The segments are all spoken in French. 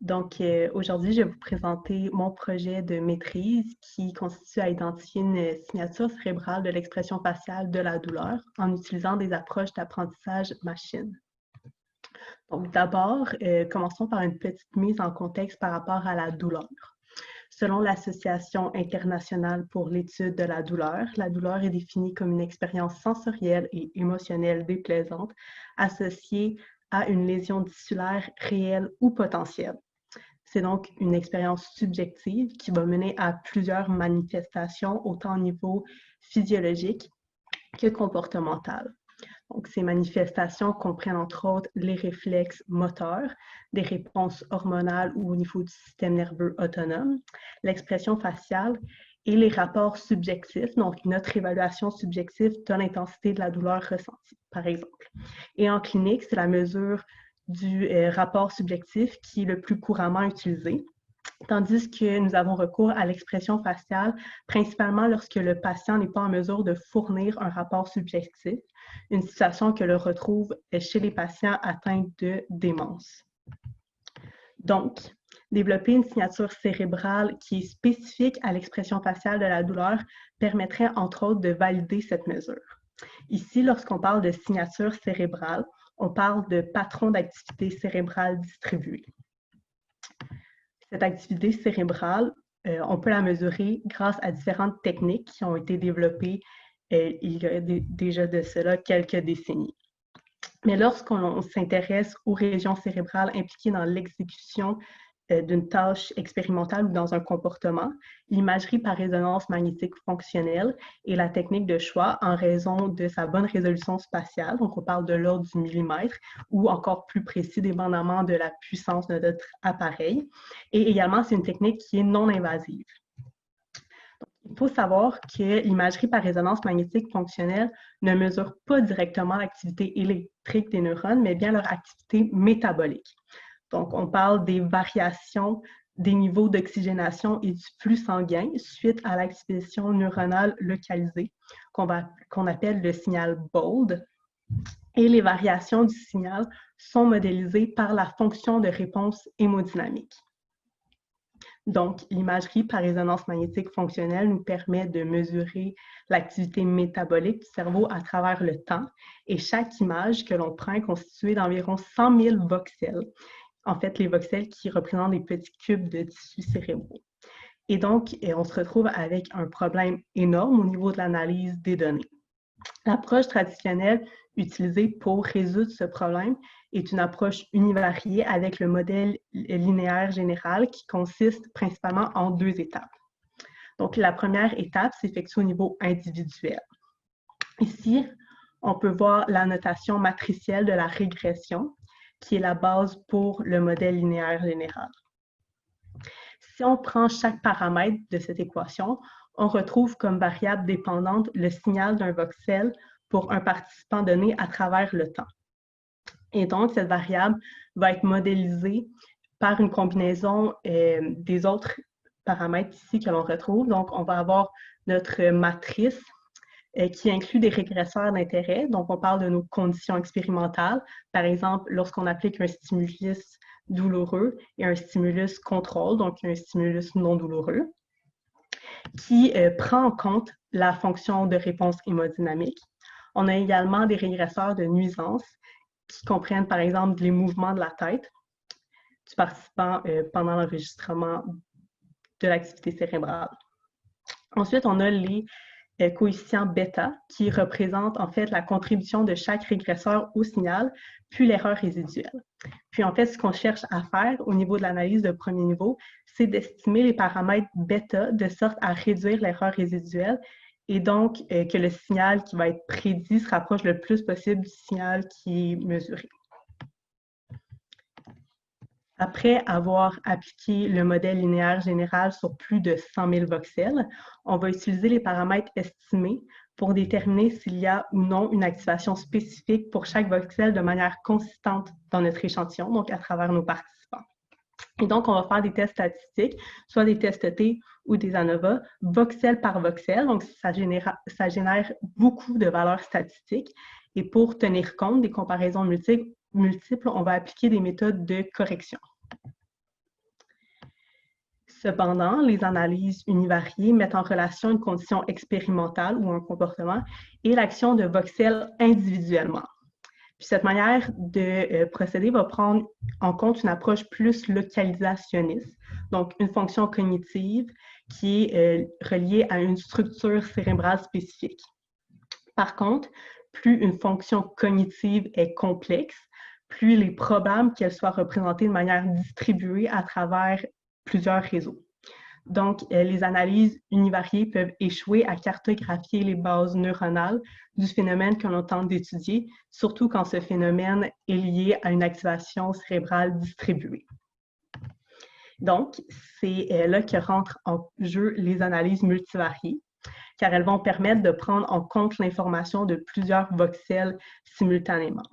Aujourd'hui, je vais vous présenter mon projet de maîtrise qui consiste à identifier une signature cérébrale de l'expression faciale de la douleur en utilisant des approches d'apprentissage machine. Donc, d'abord, commençons par une petite mise en contexte par rapport à la douleur. Selon l'Association internationale pour l'étude de la douleur est définie comme une expérience sensorielle et émotionnelle déplaisante associée à une lésion tissulaire réelle ou potentielle. C'est donc une expérience subjective qui va mener à plusieurs manifestations, autant au niveau physiologique que comportemental. Donc, ces manifestations comprennent entre autres les réflexes moteurs, des réponses hormonales ou au niveau du système nerveux autonome, l'expression faciale et les rapports subjectifs, donc notre évaluation subjective de l'intensité de la douleur ressentie, par exemple. Et en clinique, c'est la mesure du rapport subjectif qui est le plus couramment utilisé, tandis que nous avons recours à l'expression faciale principalement lorsque le patient n'est pas en mesure de fournir un rapport subjectif, une situation que l'on retrouve chez les patients atteints de démence. Donc, développer une signature cérébrale qui est spécifique à l'expression faciale de la douleur permettrait entre autres de valider cette mesure. Ici, lorsqu'on parle de signature cérébrale, on parle de patron d'activité cérébrale distribué. Cette activité cérébrale, on peut la mesurer grâce à différentes techniques qui ont été développées il y a déjà de cela quelques décennies. Mais lorsqu'on s'intéresse aux régions cérébrales impliquées dans l'exécution d'une tâche expérimentale ou dans un comportement, l'imagerie par résonance magnétique fonctionnelle est la technique de choix en raison de sa bonne résolution spatiale, donc on parle de l'ordre du millimètre, ou encore plus précis, dépendamment de la puissance de notre appareil. Et également, c'est une technique qui est non invasive. Il faut savoir que l'imagerie par résonance magnétique fonctionnelle ne mesure pas directement l'activité électrique des neurones, mais bien leur activité métabolique. Donc, on parle des variations des niveaux d'oxygénation et du flux sanguin suite à l'activation neuronale localisée, qu'on appelle le signal BOLD. Et les variations du signal sont modélisées par la fonction de réponse hémodynamique. Donc, l'imagerie par résonance magnétique fonctionnelle nous permet de mesurer l'activité métabolique du cerveau à travers le temps et chaque image que l'on prend est constituée d'environ 100 000 voxels. En fait, les voxels qui représentent des petits cubes de tissus cérébraux. Et donc, on se retrouve avec un problème énorme au niveau de l'analyse des données. L'approche traditionnelle utilisée pour résoudre ce problème est une approche univariée avec le modèle linéaire général qui consiste principalement en deux étapes. Donc, la première étape s'effectue au niveau individuel. Ici, on peut voir la notation matricielle de la régression, qui est la base pour le modèle linéaire général. Si on prend chaque paramètre de cette équation, on retrouve comme variable dépendante le signal d'un voxel pour un participant donné à travers le temps. Et donc, cette variable va être modélisée par une combinaison des autres paramètres ici que l'on retrouve. Donc, on va avoir notre matrice qui inclut des régresseurs d'intérêt. Donc, on parle de nos conditions expérimentales. Par exemple, lorsqu'on applique un stimulus douloureux et un stimulus contrôle, donc un stimulus non douloureux, qui prend en compte la fonction de réponse hémodynamique. On a également des régresseurs de nuisance qui comprennent, par exemple, les mouvements de la tête du participant pendant l'enregistrement de l'activité cérébrale. Ensuite, on a les coefficient bêta qui représente en fait la contribution de chaque régresseur au signal, puis l'erreur résiduelle. Puis en fait, ce qu'on cherche à faire au niveau de l'analyse de premier niveau, c'est d'estimer les paramètres bêta de sorte à réduire l'erreur résiduelle et donc que le signal qui va être prédit se rapproche le plus possible du signal qui est mesuré. Après avoir appliqué le modèle linéaire général sur plus de 100 000 voxels, on va utiliser les paramètres estimés pour déterminer s'il y a ou non une activation spécifique pour chaque voxel de manière consistante dans notre échantillon, donc à travers nos participants. Et donc, on va faire des tests statistiques, soit des tests T ou des ANOVA, voxel par voxel. Donc, ça génère beaucoup de valeurs statistiques. Et pour tenir compte des comparaisons multiples, on va appliquer des méthodes de correction. Cependant, les analyses univariées mettent en relation une condition expérimentale ou un comportement et l'action de voxels individuellement. Puis cette manière de procéder va prendre en compte une approche plus localisationniste, donc une fonction cognitive qui est reliée à une structure cérébrale spécifique. Par contre, plus une fonction cognitive est complexe, plus il est probable qu'elle soit représentée de manière distribuée à travers plusieurs réseaux. Donc, les analyses univariées peuvent échouer à cartographier les bases neuronales du phénomène que l'on tente d'étudier, surtout quand ce phénomène est lié à une activation cérébrale distribuée. Donc, c'est là que rentrent en jeu les analyses multivariées, car elles vont permettre de prendre en compte l'information de plusieurs voxels simultanément.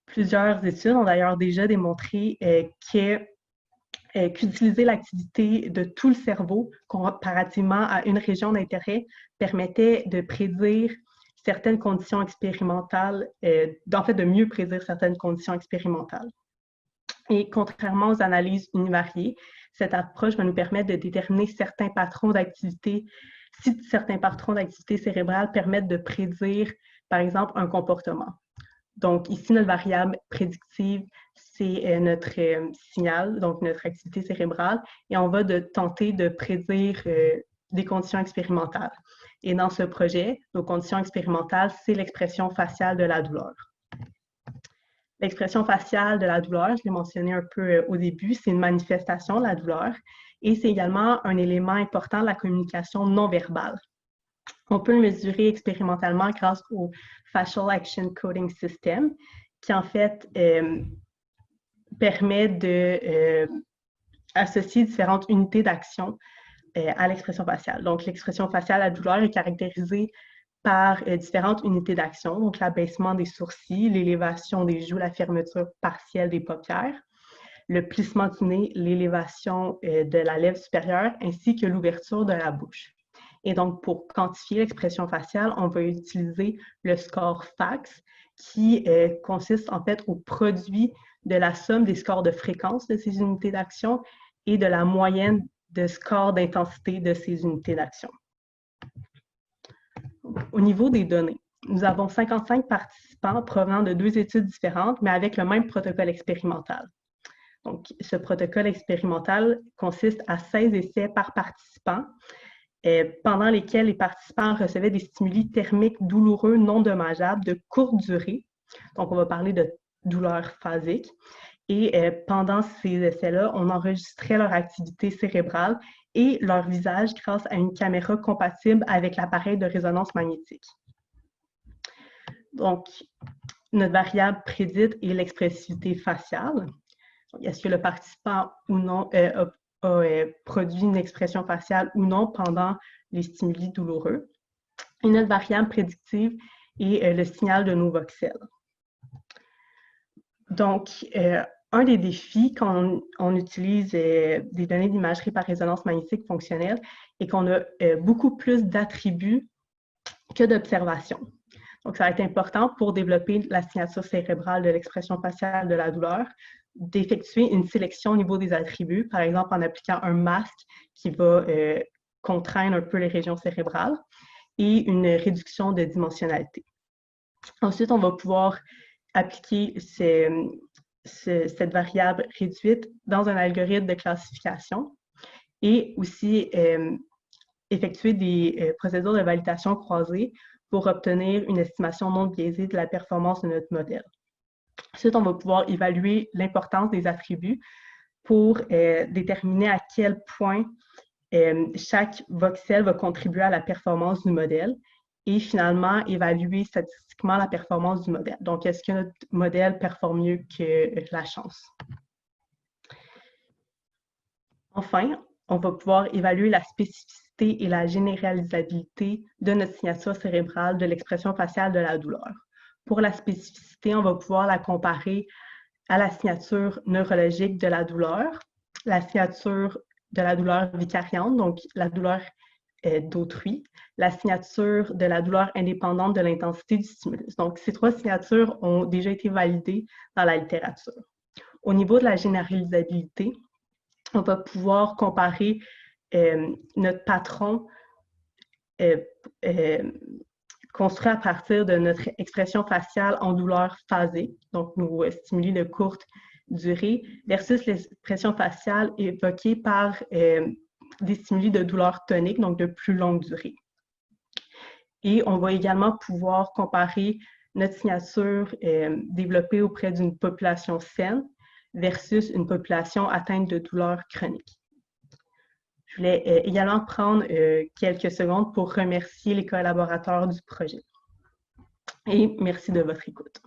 Plusieurs études ont d'ailleurs déjà démontré qu'utiliser l'activité de tout le cerveau comparativement à une région d'intérêt permettait de prédire certaines conditions expérimentales, en fait de mieux prédire certaines conditions expérimentales. Et contrairement aux analyses univariées, cette approche va nous permettre de déterminer certains patrons d'activité, si certains patrons d'activité cérébrale permettent de prédire, par exemple, un comportement. Donc, ici, notre variable prédictive, c'est notre signal, donc notre activité cérébrale, et on va tenter de prédire des conditions expérimentales. Et dans ce projet, nos conditions expérimentales, c'est l'expression faciale de la douleur. L'expression faciale de la douleur, je l'ai mentionné un peu au début, c'est une manifestation de la douleur, et c'est également un élément important de la communication non verbale. On peut le mesurer expérimentalement grâce au Facial Action Coding System, qui en fait permet d'associer différentes unités d'action à l'expression faciale. Donc, l'expression faciale à la douleur est caractérisée par différentes unités d'action, donc l'abaissement des sourcils, l'élévation des joues, la fermeture partielle des paupières, le plissement du nez, l'élévation de la lèvre supérieure, ainsi que l'ouverture de la bouche. Et donc, pour quantifier l'expression faciale, on va utiliser le score FACS, qui consiste en fait au produit de la somme des scores de fréquence de ces unités d'action et de la moyenne de score d'intensité de ces unités d'action. Au niveau des données, nous avons 55 participants provenant de 2 études différentes, mais avec le même protocole expérimental. Donc, ce protocole expérimental consiste à 16 essais par participant, pendant lesquels les participants recevaient des stimuli thermiques douloureux non dommageables de courte durée. Donc, on va parler de douleur phasique. Et pendant ces essais-là, on enregistrait leur activité cérébrale et leur visage grâce à une caméra compatible avec l'appareil de résonance magnétique. Donc, notre variable prédite est l'expressivité faciale. Est-ce que le participant ou non a produit une expression faciale ou non pendant les stimuli douloureux. Et notre variable prédictive est le signal de nos voxels. Donc, un des défis quand on utilise des données d'imagerie par résonance magnétique fonctionnelle est qu'on a beaucoup plus d'attributs que d'observations. Donc, ça va être important pour développer la signature cérébrale de l'expression faciale de la douleur, d'effectuer une sélection au niveau des attributs, par exemple en appliquant un masque qui va contraindre un peu les régions cérébrales et une réduction de dimensionnalité. Ensuite, on va pouvoir appliquer cette variable réduite dans un algorithme de classification et aussi effectuer des procédures de validation croisée pour obtenir une estimation non biaisée de la performance de notre modèle. Ensuite, on va pouvoir évaluer l'importance des attributs pour déterminer à quel point chaque voxel va contribuer à la performance du modèle et finalement évaluer statistiquement la performance du modèle. Donc, est-ce que notre modèle performe mieux que la chance? Enfin, on va pouvoir évaluer la spécificité et la généralisabilité de notre signature cérébrale de l'expression faciale de la douleur. Pour la spécificité, on va pouvoir la comparer à la signature neurologique de la douleur, la signature de la douleur vicariante, donc la douleur d'autrui, la signature de la douleur indépendante de l'intensité du stimulus. Donc, ces 3 signatures ont déjà été validées dans la littérature. Au niveau de la généralisabilité, on va pouvoir comparer notre patron construit à partir de notre expression faciale en douleur phasée, donc nos stimuli de courte durée, versus l'expression faciale évoquée par des stimuli de douleur tonique, donc de plus longue durée. Et on va également pouvoir comparer notre signature développée auprès d'une population saine versus une population atteinte de douleurs chroniques. Je voulais également prendre quelques secondes pour remercier les collaborateurs du projet. Et merci de votre écoute.